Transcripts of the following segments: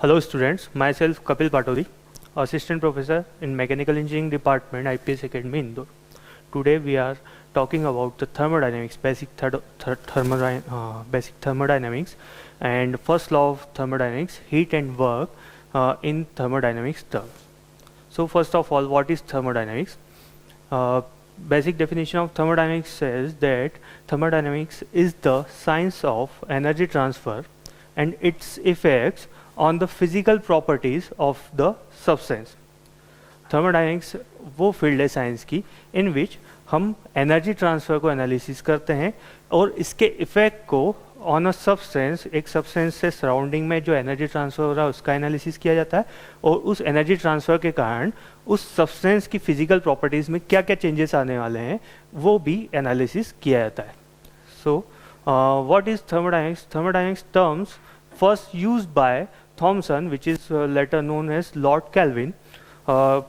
Hello students, myself Kapil Patori, Assistant Professor in Mechanical Engineering Department, IPS Academy, Indore. Today we are talking about the thermodynamics, basic thermodynamics, and first law of thermodynamics, heat and work in thermodynamics terms. So first of all, what is thermodynamics? Basic definition of thermodynamics says that thermodynamics is the science of energy transfer and its effects on the physical properties of the substance. Thermodynamics वो field है science की इन विच हम energy transfer को analysis करते हैं और इसके effect को ऑन अ सब्सटेंस, एक सब्सटेंस से सराउंडिंग में जो एनर्जी ट्रांसफ़र हो रहा है उसका एनालिसिस किया जाता है और उस एनर्जी ट्रांसफ़र के कारण उस सब्सटेंस की फिजिकल प्रॉपर्टीज़ में क्या क्या चेंजेस आने वाले हैं वो भी एनालिसिस किया जाता है. So what is thermodynamics? Thermodynamics terms first used by Thomson, which is later known as Lord Kelvin,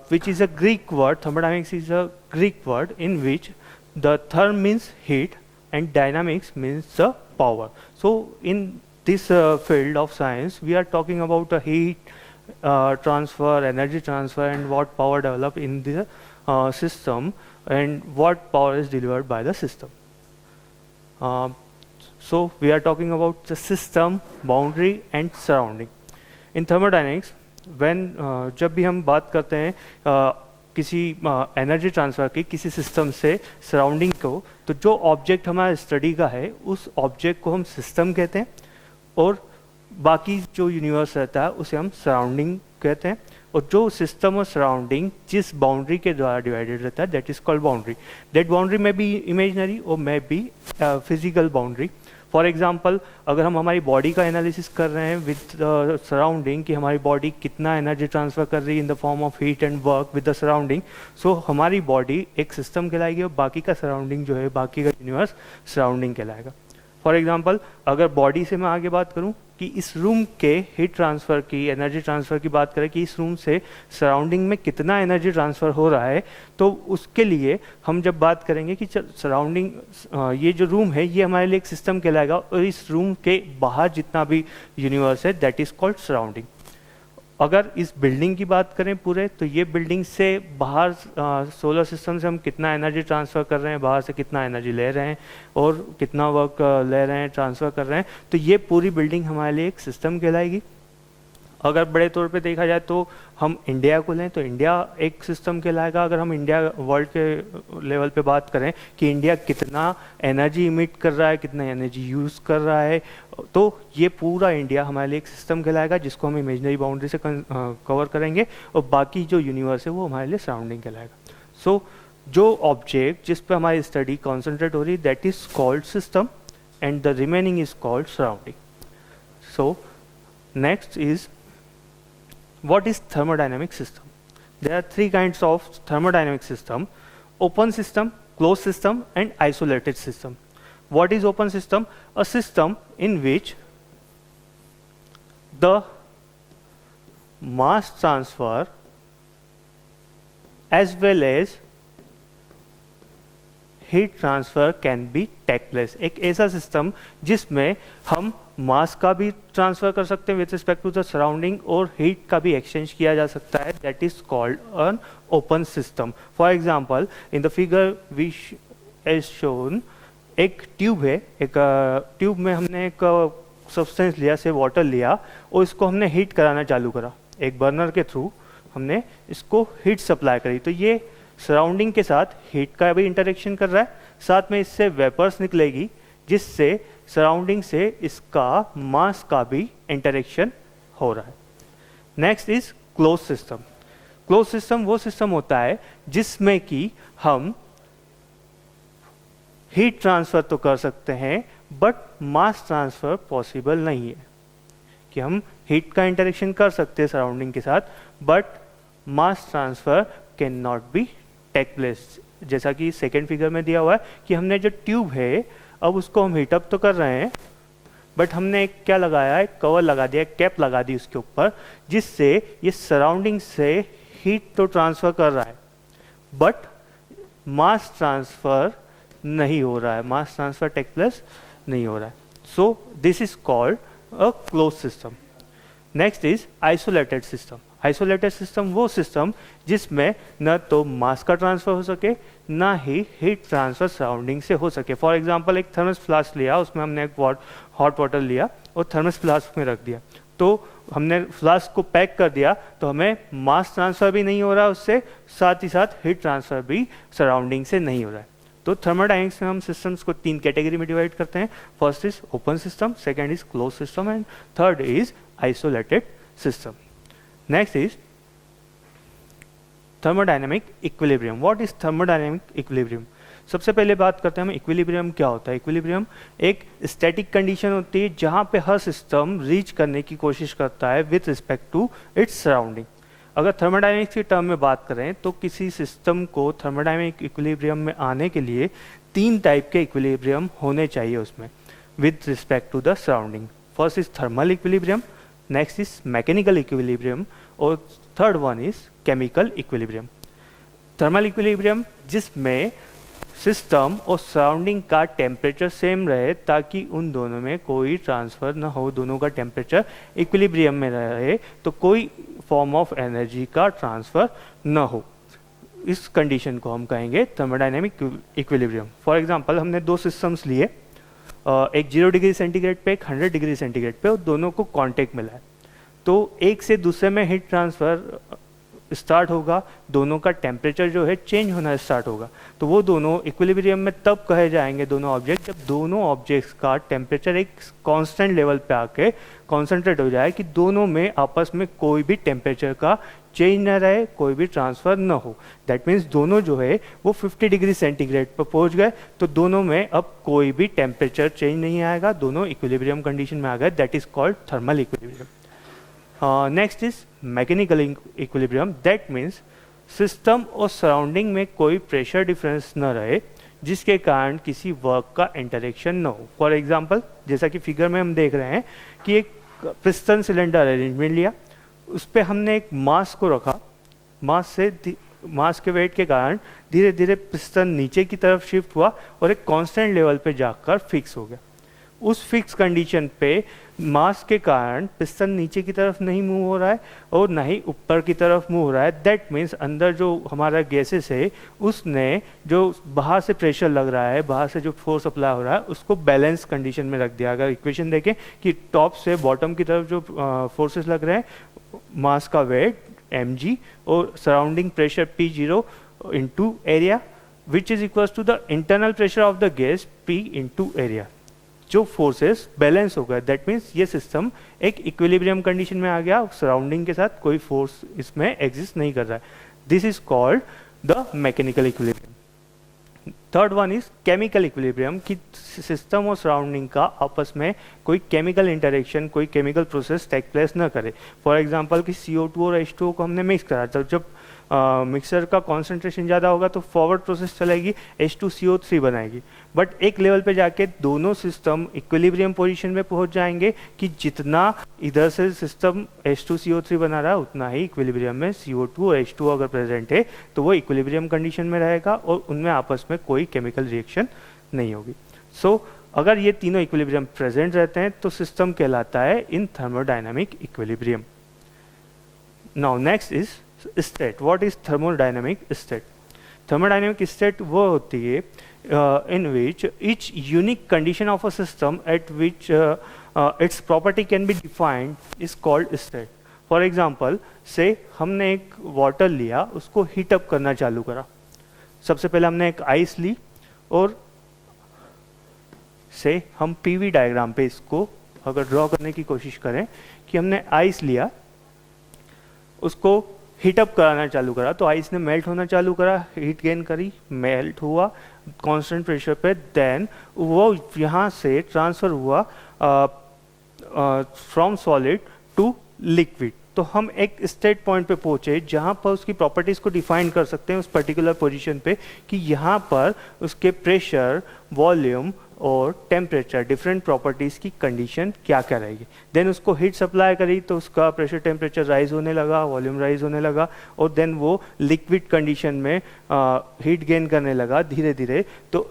which is a Greek word. Thermodynamics is a Greek word in which the therm means heat and dynamics means the power. So in this field of science, we are talking about the heat transfer, energy transfer, and what power develop in the system and what power is delivered by the system. So we are talking about the system, boundary and surrounding. In thermodynamics, when जब भी हम बात करते हैं किसी energy transfer की किसी system से सराउंडिंग को, तो जो ऑब्जेक्ट हमारा स्टडी का है उस ऑब्जेक्ट को हम सिस्टम कहते हैं और बाकी जो यूनिवर्स रहता है उसे हम सराउंडिंग कहते हैं. और जो सिस्टम और सराउंडिंग जिस बाउंड्री के द्वारा डिवाइडेड रहता है that is called boundary. That boundary में बी इमेजिनरी और may be physical boundary. For example, अगर हम हमारी बॉडी का एनालिसिस कर रहे हैं विद सराउंडिंग कि हमारी बॉडी कितना एनर्जी ट्रांसफ़र कर रही है in the form of heat and work with the surrounding, so हमारी बॉडी एक सिस्टम कहलाएगी और बाकी का सराउंडिंग जो है, बाकी का यूनिवर्स सराउंडिंग कहलाएगा. फॉर एग्जाम्पल, अगर बॉडी से मैं आगे बात करूं कि इस रूम के हीट ट्रांसफ़र की, एनर्जी ट्रांसफ़र की बात करें कि इस रूम से सराउंडिंग में कितना एनर्जी ट्रांसफ़र हो रहा है, तो उसके लिए हम जब बात करेंगे कि सराउंडिंग ये जो रूम है ये हमारे लिए एक सिस्टम कहलाएगा और इस रूम के बाहर जितना भी यूनिवर्स है दैट इज़ कॉल्ड सराउंडिंग. अगर इस बिल्डिंग की बात करें पूरे, तो ये बिल्डिंग से बाहर सोलर सिस्टम से हम कितना एनर्जी ट्रांसफ़र कर रहे हैं, बाहर से कितना एनर्जी ले रहे हैं और कितना वर्क ले रहे हैं, ट्रांसफ़र कर रहे हैं, तो ये पूरी बिल्डिंग हमारे लिए एक सिस्टम कहलाएगी. अगर बड़े तौर पे देखा जाए तो हम इंडिया को लें तो इंडिया एक सिस्टम कहलाएगा. अगर हम इंडिया वर्ल्ड के लेवल पे बात करें कि इंडिया कितना एनर्जी इमिट कर रहा है, कितना एनर्जी यूज़ कर रहा है, तो ये पूरा इंडिया हमारे लिए एक सिस्टम कहलाएगा जिसको हम इमेजिनरी बाउंड्री से कवर करेंगे और बाकी जो यूनिवर्स है वो हमारे लिए सराउंडिंग कहलाएगा. सो जो ऑब्जेक्ट जिस पर हमारी स्टडी कॉन्सेंट्रेट हो रही है that is called system and the remaining is called surrounding. So next is what is thermodynamic system? There are three kinds of thermodynamic system: open system, closed system and isolated system. What is open system? A system in which the mass transfer as well as heat transfer can be take place. एक ऐसा system जिसमें हम मास का भी transfer कर सकते हैं with respect to the surrounding और हीट का भी एक्सचेंज किया जा सकता है. That is called an open system. For example, in the figure we has shown, एक ट्यूब है, एक ट्यूब में हमने एक सब्सटेंस लिया से वाटर लिया और इसको हमने हीट कराना चालू करा. एक बर्नर के थ्रू हमने इसको हीट सप्लाई करी, तो ये सराउंडिंग के साथ हीट का भी इंटरेक्शन कर रहा है, साथ में इससे वेपर्स निकलेगी जिससे सराउंडिंग से इसका मास का भी इंटरेक्शन हो रहा है. Next is close system. Close system वो सिस्टम होता है जिसमें कि हम हीट ट्रांसफर तो कर सकते हैं बट मास ट्रांसफर पॉसिबल नहीं है. कि हम हीट का इंटरेक्शन कर सकते हैं सराउंडिंग के साथ but mass transfer can not be take place. जैसा कि सेकेंड फिगर में दिया हुआ है कि हमने जो ट्यूब है अब उसको हम हीटअप तो कर रहे हैं बट हमने एक क्या लगाया है, कवर लगा दिया, कैप लगा दी उसके ऊपर, जिससे ये सराउंडिंग से हीट तो ट्रांसफ़र कर रहा है बट मास ट्रांसफ़र नहीं हो रहा है, मास ट्रांसफ़र टेक प्लेस नहीं हो रहा है. So this is called a closed system. Next is isolated system. Isolated system वो सिस्टम जिसमें न तो मास का ट्रांसफर हो सके ना ही हीट ट्रांसफर सराउंडिंग से हो सके। फॉर एग्जांपल एक थर्मस फ्लास्क लिया, उसमें हमने एक हॉट वाटर लिया और थर्मस फ्लास्क में रख दिया, तो हमने फ्लास्क को पैक कर दिया, तो हमें मास ट्रांसफर भी नहीं हो रहा उससे, साथ ही साथ हीट ट्रांसफर भी सराउंडिंग से नहीं हो रहा है। तो थर्मोडायनेमिक्स में हम सिस्टम्स को 3 कैटेगरी में डिवाइड करते हैं। First is open system, second is close system and third is isolated system. Next is thermodynamic equilibrium. What is thermodynamic equilibrium? सबसे पहले बात करते हैं हम इक्विलिब्रियम क्या होता है। इक्विलिब्रियम एक स्टैटिक कंडीशन होती है जहां पे हर सिस्टम रीच करने की कोशिश करता है with respect to its surrounding. अगर थर्मोडायनेमिक्स की टर्म में बात करें तो किसी सिस्टम को थर्मोडायनेमिक इक्विलिब्रियम में आने के लिए 3 टाइप के इक्विलिब्रियम होने चाहिए उसमें with respect to the surrounding. First is thermal equilibrium, next is mechanical equilibrium और third one is chemical equilibrium. Thermal equilibrium जिसमें सिस्टम और सराउंडिंग का टेम्परेचर सेम रहे ताकि उन दोनों में कोई ट्रांसफर ना हो, दोनों का टेम्परेचर इक्विलिब्रियम में रहे तो कोई फॉर्म ऑफ एनर्जी का ट्रांसफर ना हो। इस कंडीशन को हम कहेंगे थर्मोडायनेमिक इक्विलिब्रियम। फॉर एग्जांपल हमने 2 सिस्टम्स लिए, एक 0 डिग्री सेंटीग्रेड पे, एक 100 डिग्री सेंटीग्रेड पे, और दोनों को कांटेक्ट मिला है, तो एक से दूसरे में हीट ट्रांसफर स्टार्ट होगा, दोनों का टेम्परेचर जो है चेंज होना स्टार्ट होगा। तो वो दोनों इक्विलिब्रियम में तब कहे जाएंगे दोनों ऑब्जेक्ट जब दोनों ऑब्जेक्ट्स का टेम्परेचर एक कांस्टेंट लेवल पे आके कॉन्सेंट्रेट हो जाए कि दोनों में आपस में कोई भी टेम्परेचर का चेंज ना रहे, कोई भी ट्रांसफर ना हो। दैट मीन्स दोनों जो है वो 50 डिग्री सेंटीग्रेड पर पहुंच गए, तो दोनों में अब कोई भी टेम्परेचर चेंज नहीं आएगा, दोनों इक्विलिब्रियम कंडीशन में आ गए। That is called thermal equilibrium. Next is mechanical equilibrium. That means system और सराउंडिंग में कोई प्रेशर डिफरेंस न रहे जिसके कारण किसी वर्क का इंटरेक्शन न हो। फॉर एग्जांपल जैसा कि फिगर में हम देख रहे हैं कि एक पिस्टन सिलेंडर अरेंजमेंट लिया, उस पर हमने एक मास को रखा, मास के वेट के कारण धीरे धीरे पिस्टन नीचे की तरफ शिफ्ट हुआ और एक कांस्टेंट लेवल पे जाकर फिक्स हो गया। उस फिक्स कंडीशन पे मास के कारण पिस्टन नीचे की तरफ नहीं मूव हो रहा है और ना ही ऊपर की तरफ मूव हो रहा है। दैट मीन्स अंदर जो हमारा गैसेस है उसने जो बाहर से प्रेशर लग रहा है, बाहर से जो फोर्स अप्लाई हो रहा है उसको बैलेंस कंडीशन में रख दिया। अगर इक्वेशन देखें कि टॉप से बॉटम की तरफ जो फोर्सेस लग रहे हैं, मास का वेट mg और surrounding pressure p0 into area which is equal to the internal pressure of the gas p into area, जो फोर्सेस बैलेंस हो गए। दैट मीन्स ये सिस्टम एक इक्विलिब्रियम कंडीशन में आ गया, सराउंडिंग के साथ कोई फोर्स इसमें एग्जिस्ट नहीं कर रहा है। This is called the mechanical equilibrium. Third one is chemical equilibrium, कि सिस्टम और सराउंडिंग का आपस में कोई केमिकल इंटरेक्शन, कोई केमिकल प्रोसेस टेक प्लेस न करे। फॉर एग्जांपल कि CO2 और H2O को हमने मिक्स करा, तो जब मिक्सर का कॉन्सेंट्रेशन ज़्यादा होगा तो फॉरवर्ड प्रोसेस चलेगी, H2CO3 बनाएगी, बट एक लेवल पे जाके दोनों सिस्टम इक्विलिब्रियम पोजीशन में पहुंच जाएंगे कि जितना इधर से सिस्टम H2CO3 बना रहा है उतना ही इक्विलिब्रियम में CO2 और H2O अगर प्रेजेंट है तो वो इक्विलिब्रियम कंडीशन में रहेगा और उनमें आपस में कोई केमिकल रिएक्शन नहीं होगी। सो अगर ये तीनों इक्विलिब्रियम प्रेजेंट रहते हैं तो सिस्टम कहलाता है in thermodynamic equilibrium. Now next is state. What is thermodynamic state? Thermodynamic state वो होती है in which each unique condition of a system at which its property can be defined is called state. For example, say हमने एक water लिया, उसको heat up करना चालू करा। सबसे पहले हमने एक आइस ली और से हम PV डायग्राम पे इसको अगर ड्रॉ करने की कोशिश करें कि हमने आइस लिया, उसको हीटअप कराना चालू करा, तो आइस ने मेल्ट होना चालू करा, हीट गेन करी, मेल्ट हुआ कांस्टेंट प्रेशर पे, देन वो यहाँ से ट्रांसफर हुआ फ्रॉम सॉलिड टू लिक्विड। तो हम एक स्टेट पॉइंट पे पहुंचे जहाँ पर उसकी प्रॉपर्टीज को डिफाइन कर सकते हैं उस पर्टिकुलर पोजीशन पे कि यहाँ पर उसके प्रेशर, वॉल्यूम और टेम्परेचर, डिफरेंट प्रॉपर्टीज़ की कंडीशन क्या क्या रहेगी। देन उसको हीट सप्लाई करी तो उसका प्रेशर, टेम्परेचर राइज होने लगा, वॉल्यूम राइज होने लगा और देन वो लिक्विड कंडीशन में हीट गेन करने लगा धीरे धीरे। तो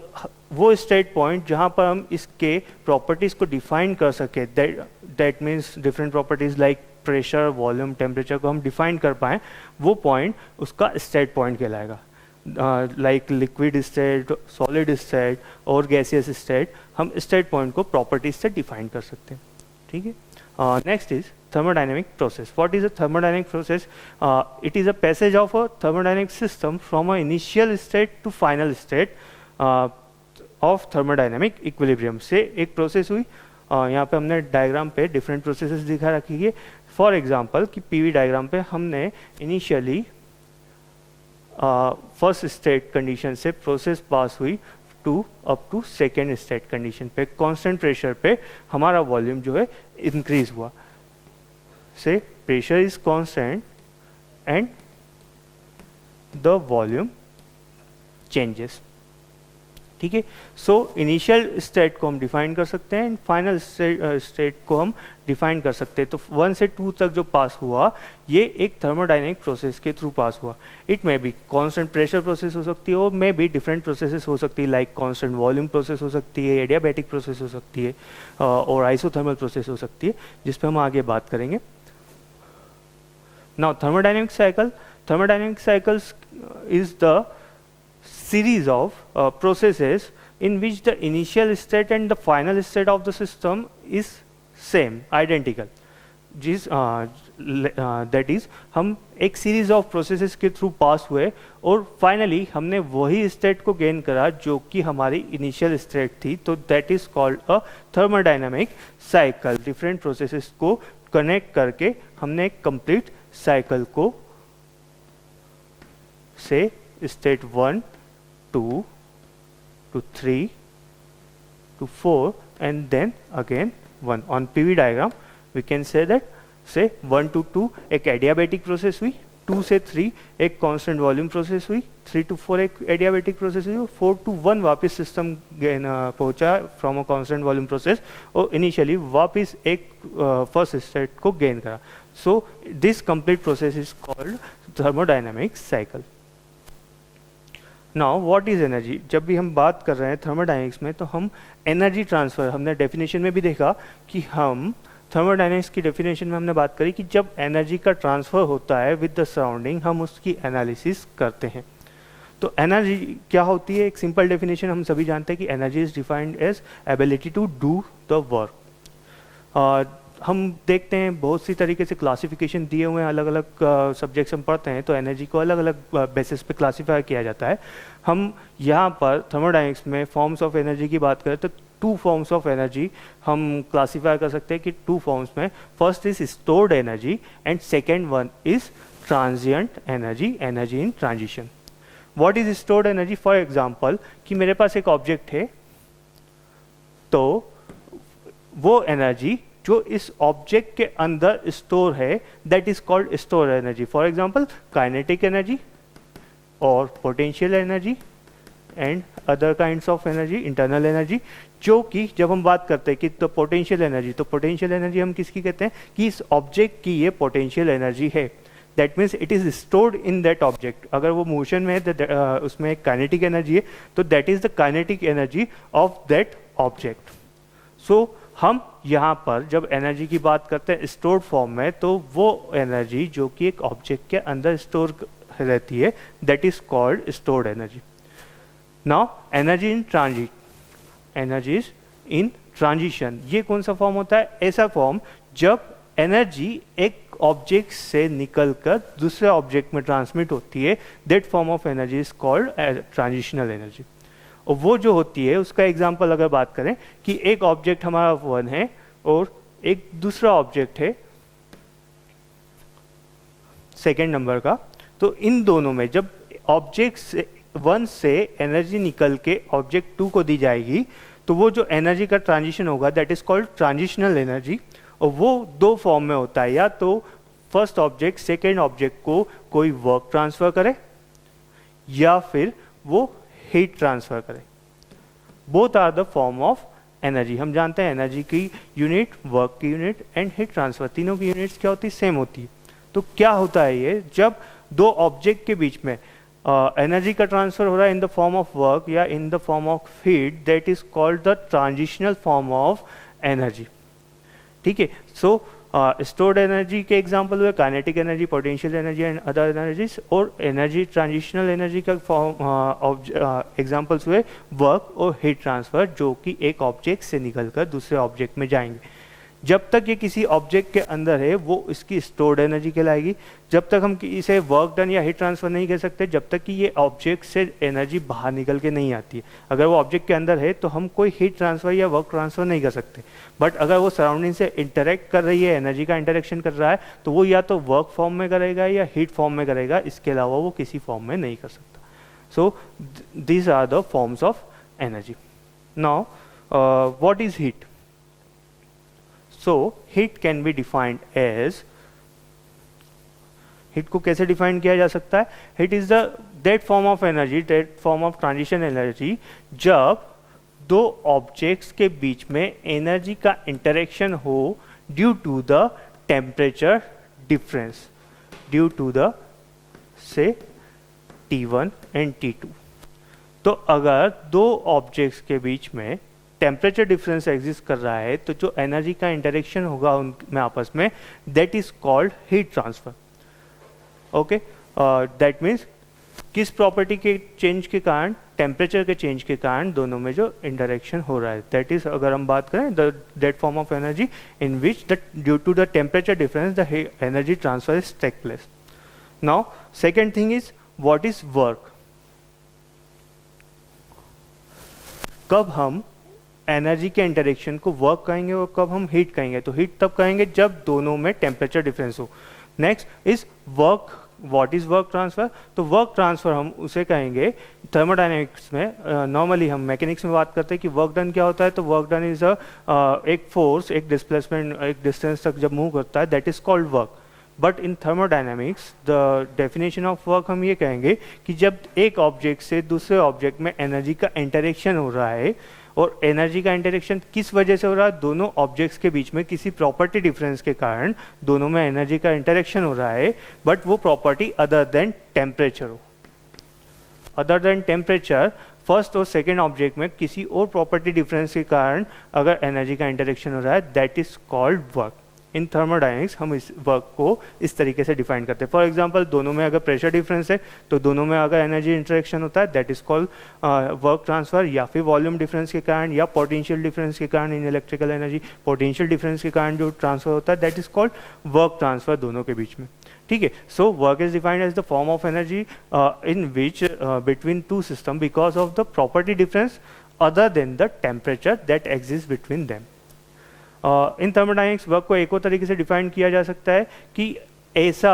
वो स्टेट पॉइंट जहाँ पर हम इसके प्रॉपर्टीज़ को डिफाइन कर सके, that means different properties like pressure, volume, temperature को हम डिफाइन कर पाएँ, वो पॉइंट उसका स्टेट पॉइंट कहलाएगा। Like liquid state, solid state और गैसियस स्टेट, हम स्टेट पॉइंट को प्रॉपर्टीज से डिफाइन कर सकते हैं। ठीक है, next is thermodynamic process. What is a thermodynamic process? It is a passage of a thermodynamic system from an initial state to final state of thermodynamic equilibrium. से एक process हुई, यहाँ पे हमने डायग्राम पे डिफरेंट प्रोसेसेस दिखा रखी है। फॉर एग्जांपल कि पीवी डायग्राम पे हमने इनिशियली फर्स्ट स्टेट कंडीशन से प्रोसेस पास हुई to up to second state condition पे, कांस्टेंट प्रेशर पे हमारा वॉल्यूम जो है इंक्रीज हुआ। Say pressure is constant and the volume changes। ठीक है, सो इनिशियल स्टेट को हम डिफाइन कर सकते हैं, फाइनल स्टेट को हम डिफाइन कर सकते हैं। तो 1 से 2 तक जो पास हुआ ये एक थर्मोडायनेमिक प्रोसेस के थ्रू पास हुआ। It may be constant pressure process हो सकती है और मे बी डिफरेंट प्रोसेसेस हो सकती है, लाइक कांस्टेंट वॉल्यूम प्रोसेस हो सकती है, एडियाबैटिक प्रोसेस हो सकती है और आइसोथर्मल प्रोसेस हो सकती है, जिस पे हम आगे बात करेंगे। Now thermodynamic cycles is the series of processes in which the initial state and the final state of the system is same, identical। that is हम एक सीरीज ऑफ प्रोसेसेस के थ्रू पास हुए और फाइनली हमने वही state को gain करा जो कि हमारी इनिशियल स्टेट थी। तो that is called a thermodynamic cycle. Different processes को कनेक्ट करके हमने एक कंप्लीट साइकिल को से state 1 2 to 3 to 4 and then again 1। on PV diagram we can say that say 1 to 2 एक एडियाबैटिक प्रोसेस हुई, 2 से 3 एक कांस्टेंट वॉल्यूम प्रोसेस हुई, 3 to 4 एक एडियाबैटिक प्रोसेस हुई, 4 to 1 वापस सिस्टम पहुंचा from a constant volume process और इनिशियली वापस एक फर्स्ट स्टेट को गेन करा। So this complete process is called thermodynamic cycle. Now what is energy? जब भी हम बात कर रहे हैं थर्मोडायनेमिक्स में तो हम एनर्जी ट्रांसफर, हमने डेफिनेशन में भी देखा कि हम थर्मोडायनेमिक्स की डेफिनेशन में हमने बात करी कि जब एनर्जी का ट्रांसफर होता है विद द सराउंडिंग हम उसकी एनालिसिस करते हैं। तो एनर्जी क्या होती है? एक सिंपल डेफिनेशन हम सभी जानते हैं कि energy is defined as ability to do the work. हम देखते हैं बहुत सी तरीके से क्लासिफिकेशन दिए हुए हैं, अलग अलग सब्जेक्ट्स हम पढ़ते हैं तो एनर्जी को अलग अलग बेसिस पे क्लासीफाई किया जाता है। हम यहाँ पर थर्मोडायनेमिक्स में फॉर्म्स ऑफ एनर्जी की बात करें तो 2 फॉर्म्स ऑफ एनर्जी हम क्लासीफाई कर सकते हैं कि 2 फॉर्म्स में first is stored energy and second one is transient energy, energy in transition. What is stored energy? For example कि मेरे पास एक ऑब्जेक्ट है तो वो एनर्जी जो इस ऑब्जेक्ट के अंदर स्टोर है that is called store energy. For example kinetic energy और potential energy and other kinds of energy, internal energy, जो कि जब हम बात करते हैं कि तो पोटेंशियल एनर्जी, तो पोटेंशियल एनर्जी हम किसकी कहते हैं कि इस ऑब्जेक्ट की ये पोटेंशियल एनर्जी है। That means it is stored in that object. अगर वो मोशन में है उसमें एक काइनेटिक एनर्जी है तो that is the kinetic energy of that object. So हम यहाँ पर जब एनर्जी की बात करते हैं स्टोर्ड फॉर्म में तो वो एनर्जी जो कि एक ऑब्जेक्ट के अंदर स्टोर रहती है that is called stored energy. Now energy in transit, energy in transition, ये कौन सा फॉर्म होता है? ऐसा फॉर्म जब एनर्जी एक ऑब्जेक्ट से निकलकर दूसरे ऑब्जेक्ट में ट्रांसमिट होती है, that form of energy is called transitional energy. और वो जो होती है उसका एग्जांपल अगर बात करें कि एक ऑब्जेक्ट हमारा 1 है और एक दूसरा ऑब्जेक्ट है सेकेंड नंबर का, तो इन दोनों में जब ऑब्जेक्ट 1 से एनर्जी निकल के ऑब्जेक्ट 2 को दी जाएगी तो वो जो एनर्जी का ट्रांजिशन होगा that is called transitional energy. और वो 2 फॉर्म में होता है, या तो फर्स्ट ऑब्जेक्ट सेकेंड ऑब्जेक्ट को कोई वर्क ट्रांसफर करे या फिर वो हीट ट्रांसफर करे। Both are the form of energy. हम जानते हैं एनर्जी की यूनिट, वर्क की यूनिट एंड हीट ट्रांसफर, तीनों की यूनिट्स क्या होती है? सेम होती है। तो क्या होता है ये? जब 2 ऑब्जेक्ट के बीच में एनर्जी का ट्रांसफर हो रहा है in the form of work या in the form of heat, that is called the transitional form of energy. ठीक है। सो स्टोर्ड एनर्जी के एग्जांपल हुए kinetic energy, potential energy and other energies, और एनर्जी ट्रांजिशनल एनर्जी का form examples हुए work और heat transfer, जो कि एक ऑब्जेक्ट से निकलकर दूसरे ऑब्जेक्ट में जाएंगे। जब तक ये किसी ऑब्जेक्ट के अंदर है वो इसकी स्टोर्ड एनर्जी कहलाएगी। जब तक हम इसे वर्क डन या हीट ट्रांसफर नहीं कह सकते जब तक कि ये ऑब्जेक्ट से एनर्जी बाहर निकल के नहीं आती है। अगर वो ऑब्जेक्ट के अंदर है तो हम कोई हीट ट्रांसफर या वर्क ट्रांसफर नहीं कर सकते, बट अगर वो सराउंडिंग से इंटरेक्ट कर रही है, एनर्जी का इंटरेक्शन कर रहा है, तो वो या तो वर्क फॉर्म में करेगा या हीट फॉर्म में करेगा, इसके अलावा वो किसी फॉर्म में नहीं कर सकता। So these are the forms of energy. Now what is heat? So heat can be defined as, heat को कैसे डिफाइन किया जा सकता है? Heat is the that form of energy, that form of transition energy जब दो objects के बीच में एनर्जी का इंटरेक्शन हो due to the temperature difference, due to the say T1 and T2। तो अगर दो ऑब्जेक्ट्स के बीच में टेम्परेचर डिफरेंस एग्जिस्ट कर रहा है तो जो एनर्जी का इंटरेक्शन होगा उनमें आपस में, that is called heat transfer. Okay, that means किस प्रॉपर्टी के चेंज के कारण, टेम्परेचर के चेंज के कारण दोनों में जो इंटरेक्शन हो रहा है, दैट इज, अगर हम बात करें that form of energy in which the due to the temperature difference the energy transfer is take place. Now second thing is what is work. कब हम एनर्जी के इंटरेक्शन को वर्क कहेंगे और कब हम हीट कहेंगे? तो हीट तब कहेंगे जब दोनों में टेम्परेचर डिफरेंस हो। Next is work. What is work transfer? तो वर्क ट्रांसफर हम उसे कहेंगे थर्मोडायनेमिक्स में, नॉर्मली हम मैकेनिक्स में बात करते हैं कि वर्क डन क्या होता है, तो वर्क डन इज एक फोर्स, एक डिस्प्लेसमेंट, एक डिस्टेंस तक जब मूव करता है, that is called work. But in thermodynamics the definition of work हम ये कहेंगे कि जब एक ऑब्जेक्ट से दूसरे ऑब्जेक्ट में एनर्जी का इंटरेक्शन हो रहा है, और एनर्जी का इंटरेक्शन किस वजह से हो रहा है? दोनों ऑब्जेक्ट्स के बीच में किसी प्रॉपर्टी डिफरेंस के कारण दोनों में एनर्जी का इंटरेक्शन हो रहा है, बट वो प्रॉपर्टी अदर देन टेम्परेचर हो। अदर देन टेम्परेचर फर्स्ट और सेकेंड ऑब्जेक्ट में किसी और प्रॉपर्टी डिफरेंस के कारण अगर एनर्जी का इंटरेक्शन हो रहा है, that is called work. In thermodynamics हम इस वर्क को इस तरीके से डिफाइन करते हैं। फॉर एग्जांपल, दोनों में अगर प्रेशर डिफरेंस है तो दोनों में अगर एनर्जी इंटरेक्शन होता है, that is called work transfer. या फिर वॉल्यूम डिफरेंस के कारण या पोटेंशियल डिफरेंस के कारण, in electrical energy potential difference के कारण जो ट्रांसफर होता है, that is called work transfer दोनों के बीच में। ठीक है, so work is defined as the form of energy in which between two system because of the property difference other than the temperature that exist between them. In thermodynamics work को एक और तरीके से डिफाइन किया जा सकता है कि ऐसा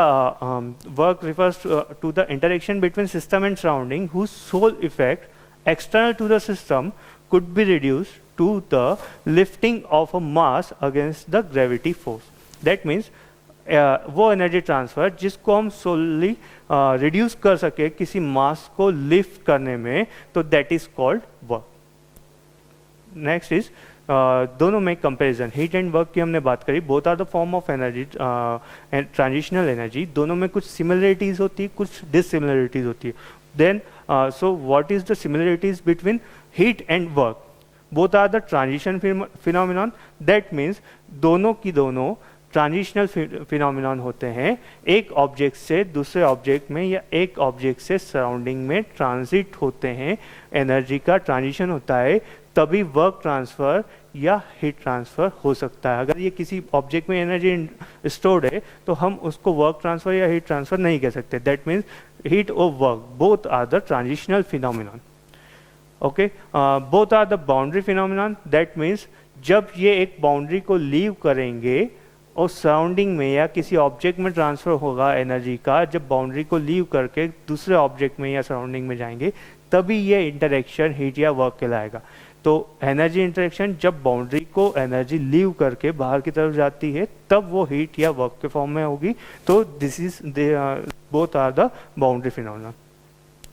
work refers to the interaction between system and surrounding whose sole effect external to the system could be reduce to the lifting of a mass against the gravity force. That means वो energy transfer जिसको हम solely reduce कर सके किसी मास को lift करने में, तो that is called work. Next is दोनों में कंपैरिजन, हीट एंड वर्क की हमने बात करी। Both are the form of energy and transitional energy. दोनों में कुछ सिमिलरिटीज होती है, कुछ डिससिमिलरिटीज होती है। Then so what is the similarities between heat and work? Both are the transition phenomenon. That means दोनों की दोनों ट्रांजिशनल फिनोमिनॉन होते हैं। एक ऑब्जेक्ट से दूसरे ऑब्जेक्ट में या एक ऑब्जेक्ट से सराउंडिंग में ट्रांजिट होते हैं, एनर्जी का ट्रांजिशन होता है, तभी वर्क ट्रांसफर या हीट ट्रांसफर हो सकता है। अगर ये किसी ऑब्जेक्ट में एनर्जी स्टोर्ड है तो हम उसको वर्क ट्रांसफर या हीट ट्रांसफर नहीं कह सकते। दैट मीन्स हीट और work both are the transitional phenomenon. Okay, both are the boundary phenomenon. That means जब ये एक बाउंड्री को लीव करेंगे और सराउंडिंग में या किसी ऑब्जेक्ट में ट्रांसफर होगा एनर्जी का, जब बाउंड्री को लीव करके दूसरे ऑब्जेक्ट में या सराउंडिंग में जाएंगे, तभी ये इंटरेक्शन हीट या वर्क कहलाएगा। तो एनर्जी इंटरेक्शन जब बाउंड्री को एनर्जी लीव करके बाहर की तरफ जाती है, तब वो हीट या वर्क के फॉर्म में होगी। तो this is both are the boundary phenomena.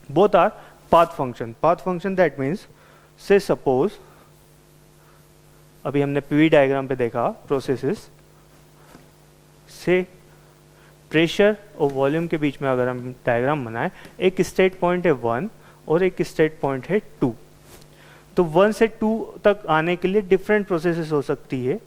Both are path function. Path function that means say suppose अभी हमने पीवी डायग्राम पे देखा प्रोसेसेस से प्रेशर और वॉल्यूम के बीच में अगर हम डायग्राम बनाए, एक स्टेट पॉइंट है 1 और एक स्टेट पॉइंट है 2। तो 1 से 2 तक आने के लिए डिफरेंट प्रोसेसेस हो सकती है।